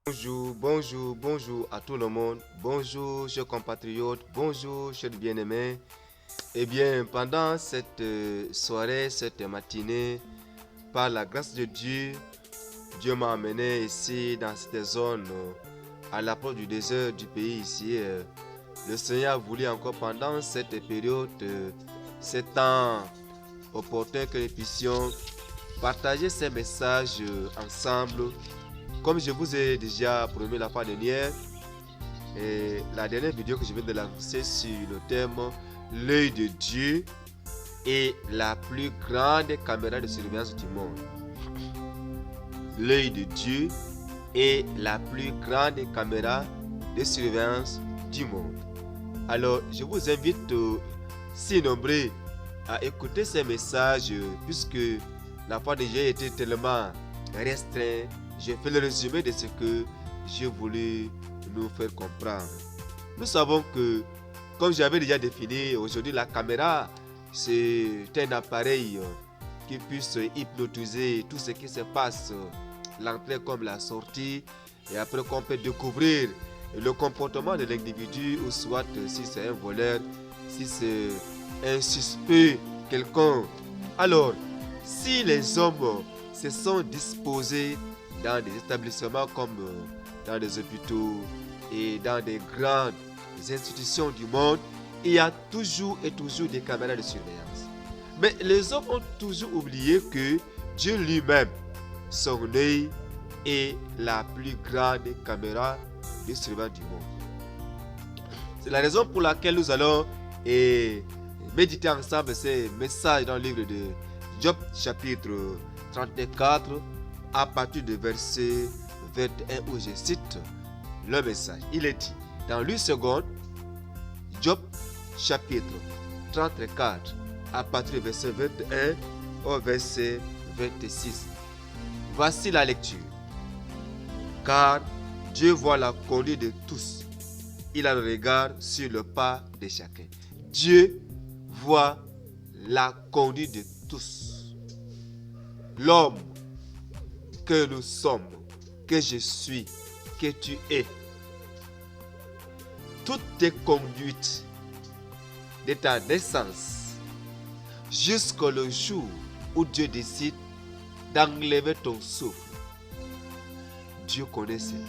Bonjour à tout le monde. Bonjour, chers compatriotes. Bonjour, chers bien-aimés. Eh bien, pendant cette soirée, cette matinée, par la grâce de Dieu, Dieu m'a amené ici, dans cette zone, à l'approche du désert du pays ici. Le Seigneur a voulu encore pendant cette période, ce temps opportun que nous puissions partager ces messages ensemble. Comme je vous ai déjà promis la fois dernière, et la dernière vidéo que je viens de lancer sur le thème l'œil de Dieu est la plus grande caméra de surveillance du monde. L'œil de Dieu est la plus grande caméra de surveillance du monde. Alors, je vous invite, si nombreux, à écouter ces messages, puisque la fois déjà été tellement restreint. Je fais le résumé de ce que j'ai voulu nous faire comprendre. Nous savons que, comme j'avais déjà défini, aujourd'hui la caméra, c'est un appareil qui puisse hypnotiser tout ce qui se passe, l'entrée comme la sortie, et après qu'on peut découvrir le comportement de l'individu, ou soit si c'est un voleur, si c'est un suspect quelconque. Alors, si les hommes se sont disposés dans des établissements comme dans des hôpitaux et dans des grandes institutions du monde, il y a toujours des caméras de surveillance. Mais les hommes ont toujours oublié que Dieu lui-même, son œil, est la plus grande caméra de surveillance du monde. C'est la raison pour laquelle nous allons méditer ensemble ces messages dans le livre de Job chapitre 34 à partir du verset 21 où je cite le message. Il est dit dans 8 secondes, Job chapitre 34 à partir du verset 21 au verset 26. Voici la lecture. Car Dieu voit la conduite de tous. Il a le regard sur le pas de chacun. Dieu voit la conduite de tous. L'homme que nous sommes, que je suis, que tu es, toutes tes conduites de ta naissance jusqu'au jour où Dieu décide d'enlever ton souffle, Dieu connaît cela.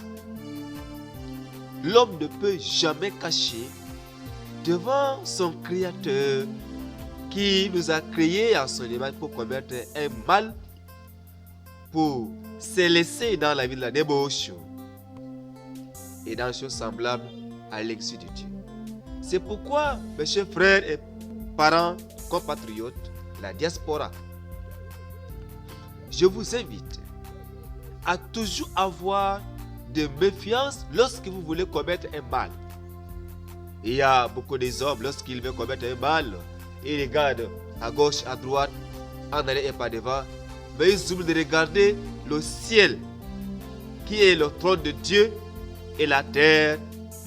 L'homme ne peut jamais cacher devant son Créateur qui nous a créés en son image pour commettre un mal, pour se laisser dans la vie de la débauche et dans les choses semblables à l'exil de Dieu. C'est pourquoi, mes chers frères et parents, compatriotes, la diaspora, je vous invite à toujours avoir de méfiance lorsque vous voulez commettre un mal. Il y a beaucoup d'hommes, lorsqu'ils veulent commettre un mal, ils regardent à gauche, à droite, en arrière et pas devant, mais ils oublient de regarder le ciel, qui est le trône de Dieu, et la terre,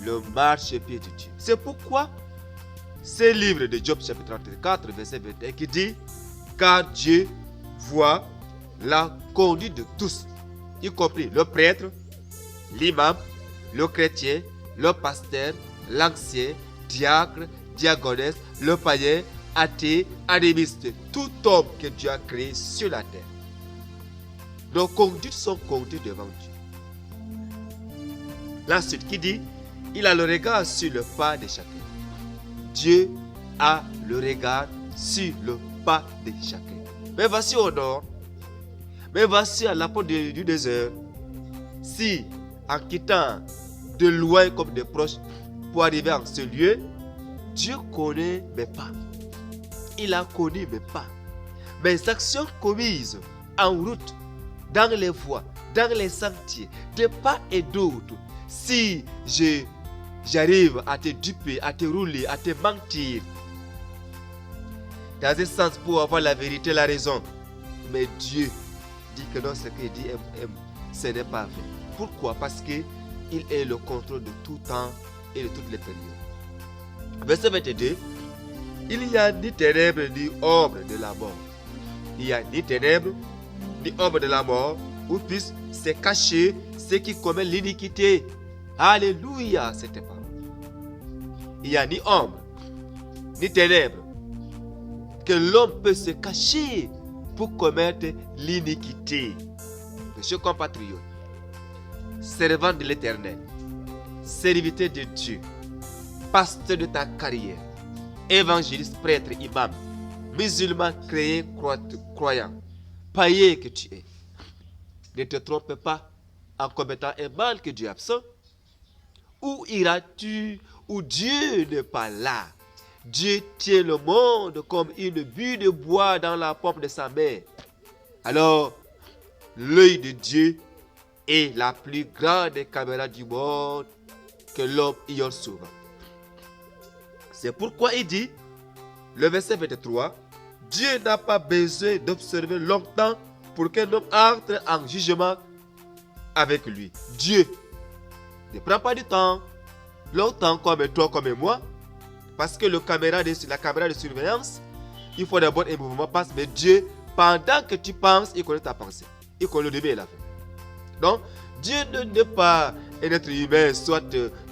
le marchepied de Dieu. C'est pourquoi ce livre de Job chapitre 34, verset 21, qui dit « Car Dieu voit la conduite de tous, y compris le prêtre, l'imam, le chrétien, le pasteur, l'ancien, diacre, diaconesse, le païen, athée, animiste, tout homme que Dieu a créé sur la terre. Nos conduites sont conduites devant Dieu. L'ensuite qui dit, il a le regard sur le pas de chacun. Dieu a le regard sur le pas de chacun. Mais voici au nord, mais voici à la porte du désert, si en quittant de loin comme de proche pour arriver en ce lieu, Dieu connaît mes pas. Il a connu mes pas, mes actions commises en route, dans les voies, dans les sentiers, de part et d'autre. Si j'arrive à te duper, à te rouler, à te mentir, dans un sens pour avoir la vérité, la raison, mais Dieu dit que non, ce qu'il dit, ce n'est pas vrai. Pourquoi? Parce qu'il est le contrôle de tout temps et de toutes les périodes. Verset 22. Il n'y a ni ténèbres ni ombre de la mort. Il n'y a ni ténèbres ni ombre de la mort où puisse se cacher ceux qui commettent l'iniquité. Alléluia, cette parole. Il n'y a ni ombre, ni ténèbres, que l'homme peut se cacher pour commettre l'iniquité. Mes chers compatriotes, servant de l'Éternel, serviteur de Dieu, pasteur de ta carrière, évangéliste, prêtre, imam, musulman, chrétien, croyant, païen que tu es, ne te trompe pas en commettant un mal que Dieu est absent. Où iras-tu où Dieu n'est pas là? Dieu tient le monde comme une bulle de bois dans la paume de sa main. Alors, l'œil de Dieu est la plus grande caméra du monde que l'homme ignore souvent. C'est pourquoi il dit, le verset 23, Dieu n'a pas besoin d'observer longtemps pour qu'un homme entre en jugement avec lui. Dieu ne prend pas du temps, longtemps comme toi, comme moi, parce que la caméra de surveillance, il faut d'abord un mouvement passe, mais Dieu, pendant que tu penses, il connaît ta pensée. Il connaît le début et la fin. Donc, Dieu n'est pas un être humain, soit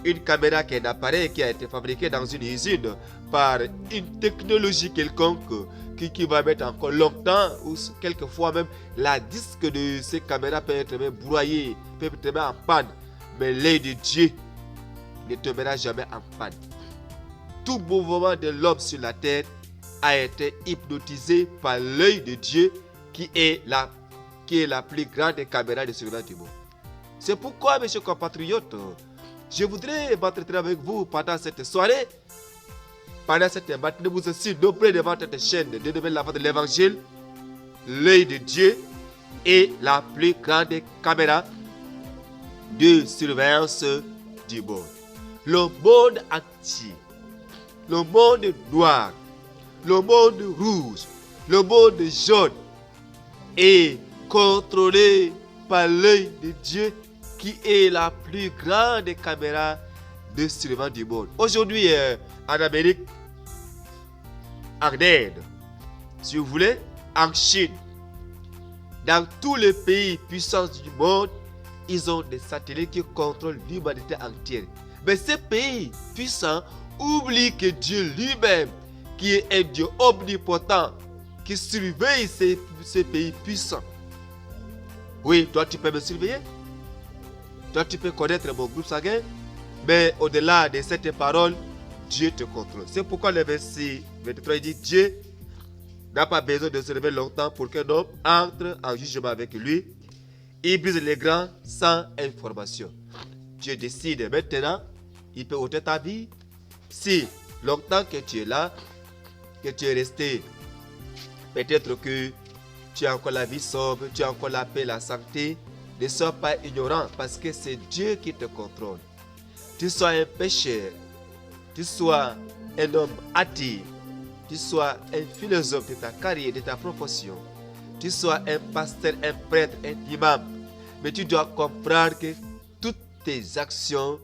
une caméra qui est un appareil qui a été fabriqué dans une usine par une technologie quelconque qui va mettre encore longtemps, ou quelquefois même la disque de ces caméras peut être même broyée, peut être même en panne. Mais l'œil de Dieu ne tombera jamais en panne. Tout mouvement de l'homme sur la terre a été hypnotisé par l'œil de Dieu qui est la plus grande caméra de surveillance du monde. C'est pourquoi, mes chers compatriotes, je voudrais m'entretenir avec vous pendant cette soirée, pendant cette matinée, vous aussi nombreux devant cette chaîne de nouvelles lavants de l'évangile. L'œil de Dieu est la plus grande caméra de surveillance du monde. Le monde entier, le monde noir, le monde rouge, le monde jaune est contrôlé par l'œil de Dieu qui est la plus grande caméra de surveillance du monde. Aujourd'hui, en Amérique, en Inde, si vous voulez, en Chine, dans tous les pays puissants du monde, ils ont des satellites qui contrôlent l'humanité entière. Mais ces pays puissants oublient que Dieu lui-même, qui est un Dieu omnipotent, qui surveille ces pays puissants. Oui, toi tu peux me surveiller. Toi tu peux connaître mon groupe sanguin. Mais au-delà de cette parole, Dieu te contrôle. C'est pourquoi le verset 23 dit, Dieu n'a pas besoin de se lever longtemps pour qu'un homme entre en jugement avec lui. Il brise les grands sans information. Dieu décide maintenant, il peut ôter ta vie. Si longtemps que tu es là, que tu es resté, peut-être que tu as encore la vie sobre, tu as encore la paix, la santé, ne sois pas ignorant parce que c'est Dieu qui te contrôle. Tu sois un pécheur, tu sois un homme athée, tu sois un philosophe de ta carrière, de ta profession, tu sois un pasteur, un prêtre, un imam, mais tu dois comprendre que toutes tes actions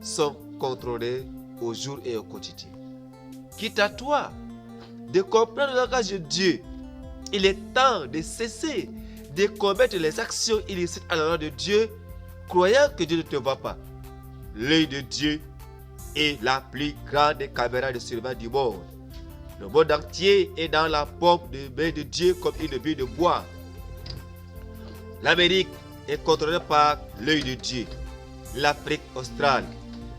sont contrôlées au jour et au quotidien. Quitte à toi de comprendre le langage de Dieu, il est temps de cesser de commettre les actions illicites à l'endroit de Dieu, croyant que Dieu ne te voit pas. L'œil de Dieu est la plus grande caméra de surveillance du monde. Le monde entier est dans la paume de main de Dieu comme une bulle de bois. L'Amérique est contrôlée par l'œil de Dieu. L'Afrique australe,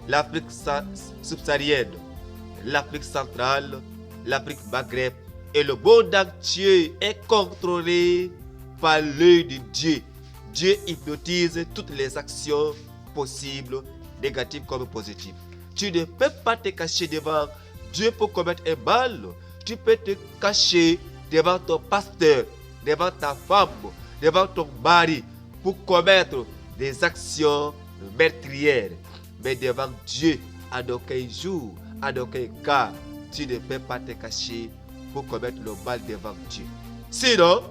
l'Afrique subsaharienne, l'Afrique centrale, l'Afrique Maghreb et le monde entier est contrôlé par l'œil de Dieu. Dieu hypnotise toutes les actions possibles, négatives comme positives. Tu ne peux pas te cacher devant Dieu pour commettre un mal. Tu peux te cacher devant ton pasteur, devant ta femme, devant ton mari pour commettre des actions meurtrières. Mais devant Dieu, à aucun jour, à aucun cas, tu ne peux pas te cacher pour commettre le mal devant Dieu. Sinon,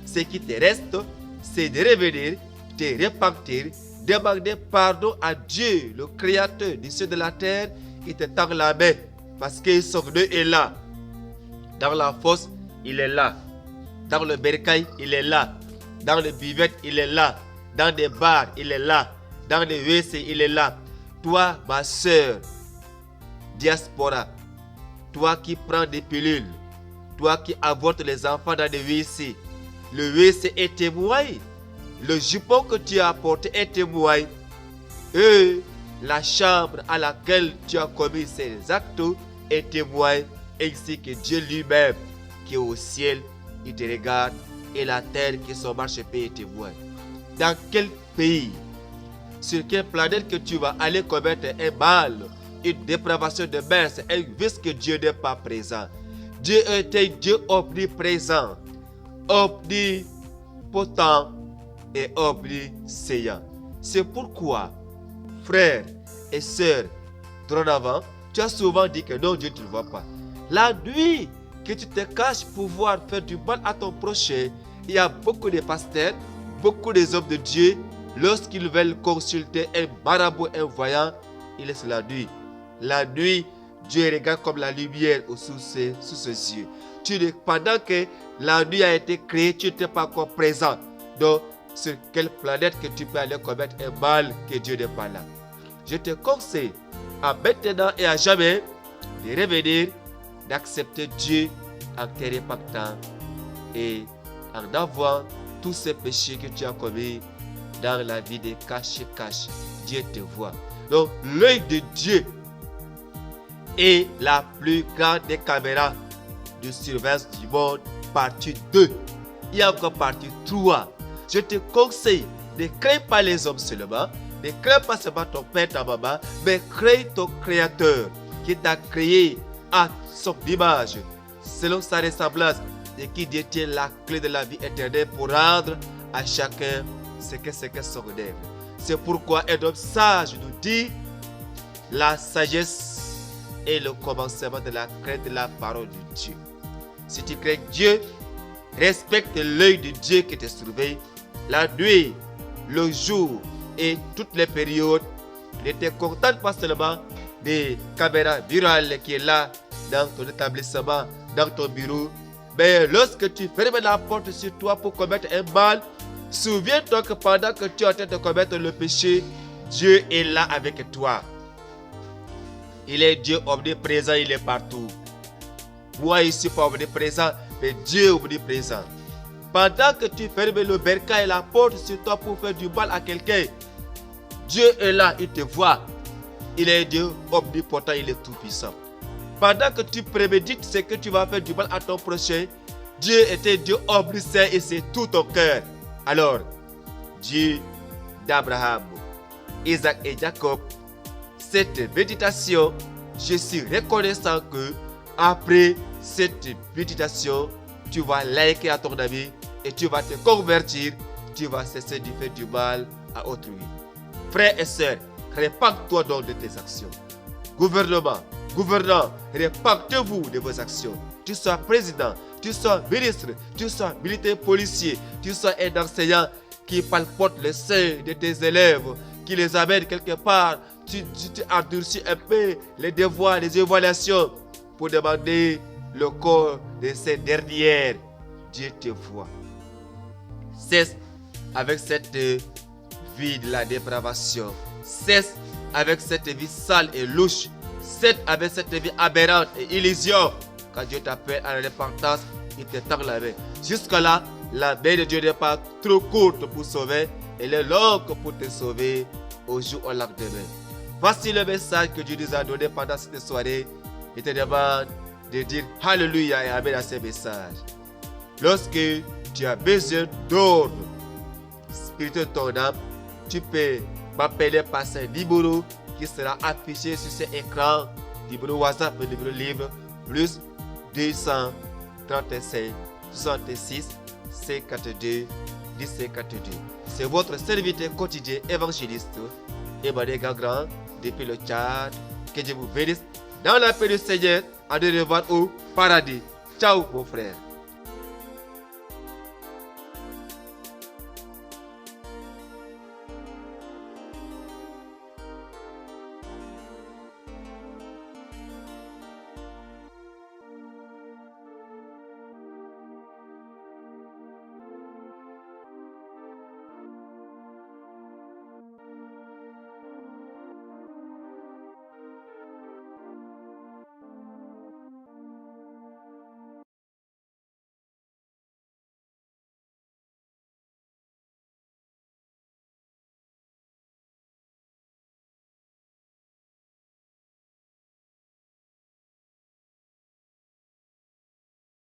ce qui te reste, c'est de revenir, te repentir, demander pardon à Dieu, le Créateur du ciel et de la terre, qui te tend la main, parce que son œil est là. Dans la fosse, il est là. Dans le bercail, il est là. Dans le buvette, il est là. Dans les bars, il est là. dans les WC, il est là. Toi, ma soeur, diaspora, toi qui prends des pilules, toi qui avortes les enfants dans des WC, le WC est témoin. Le jupon que tu as porté est témoin. Et la chambre à laquelle tu as commis ces actes est témoin, ainsi que Dieu lui-même qui est au ciel, il te regarde, et la terre qui est son marchepied est témoin. Dans quel pays, sur quelle planète que tu vas aller commettre un mal, une dépravation de mœurs, un vice que Dieu n'est pas présent. Dieu est un Dieu omniprésent, omnipotent et omniscient. C'est pourquoi, frères et sœurs, dorénavant, tu as souvent dit que non, Dieu ne te voit pas. La nuit que tu te caches pour pouvoir faire du mal à ton prochain, il y a beaucoup de pasteurs, beaucoup des hommes de Dieu, lorsqu'ils veulent consulter un marabout, un voyant, ils laissent la nuit. La nuit, Dieu regarde comme la lumière sous ses yeux. Pendant que la nuit a été créée, tu n'étais pas encore présent. Donc, sur quelle planète que tu peux aller commettre un mal que Dieu n'est pas là? Je te conseille, à maintenant et à jamais, de revenir, d'accepter Dieu en te repentant et en avouant tous ces péchés que tu as commis dans la vie de cache-cache. Dieu te voit. Donc, l'œil de Dieu est la plus grande des caméras de surveillance du monde, partie 2. Il y a encore partie 3. Je te conseille, ne crains pas les hommes seulement, ne crains pas seulement ton père, ta maman, mais crains ton Créateur qui t'a créé à son image, selon sa ressemblance, et qui détient la clé de la vie éternelle pour rendre à chacun ce que son rêve. C'est pourquoi un homme sage nous dit, la sagesse est le commencement de la crainte de la parole de Dieu. Si tu crains Dieu, respecte l'œil de Dieu qui te surveille, la nuit, le jour et toutes les périodes. Ne te contente pas seulement des caméras virales qui est là dans ton établissement, dans ton bureau, mais lorsque tu fermes la porte sur toi pour commettre un mal, souviens-toi que pendant que tu es en train de commettre le péché, Dieu est là avec toi. Il est Dieu omniprésent, il est partout. Moi, je ne suis pas omniprésent, mais Dieu est omniprésent. Pendant que tu fermes le bercail et la porte sur toi pour faire du mal à quelqu'un, Dieu est là, il te voit. Il est Dieu omnipotent, il est tout-puissant. Pendant que tu prémédites ce que tu vas faire du mal à ton prochain, Dieu était Dieu omniscient et c'est tout ton cœur. Alors, Dieu d'Abraham, Isaac et Jacob, cette méditation, je suis reconnaissant que après cette méditation, tu vas liker à ton ami et tu vas te convertir, tu vas cesser de faire du mal à autrui. Frères et sœurs, répands-toi donc de tes actions. Gouvernement, gouvernant, répands-vous de vos actions. Tu sois président, tu sois ministre, tu sois militaire policier, tu sois un enseignant qui palpote le sein de tes élèves, qui les amène quelque part, tu endurcis un peu les devoirs, les évaluations pour demander le corps de ces dernières. Dieu te voit. Cesse avec cette vie de la dépravation. Cesse avec cette vie sale et louche. Cesse avec cette vie aberrante et illusion. Quand Dieu t'appelle à la repentance, il te tend la main. Jusque-là, la main de Dieu n'est pas trop courte pour sauver. Elle est longue pour te sauver au jour au lendemain. Voici le message que Dieu nous a donné pendant cette soirée. Il te demande de dire Alléluia et Amen à ce message. Lorsque tu as besoin d'ordre spirituel de ton âme, tu peux m'appeler par ce numéro qui sera affiché sur cet écran, numéro WhatsApp, le numéro libre, plus 235 66 52 1052. C'est votre serviteur quotidien évangéliste, Emmanuel Gangran, depuis le Tchad. Que Dieu vous bénisse dans la paix du Seigneur. À de revoir au paradis. Ciao mon frère.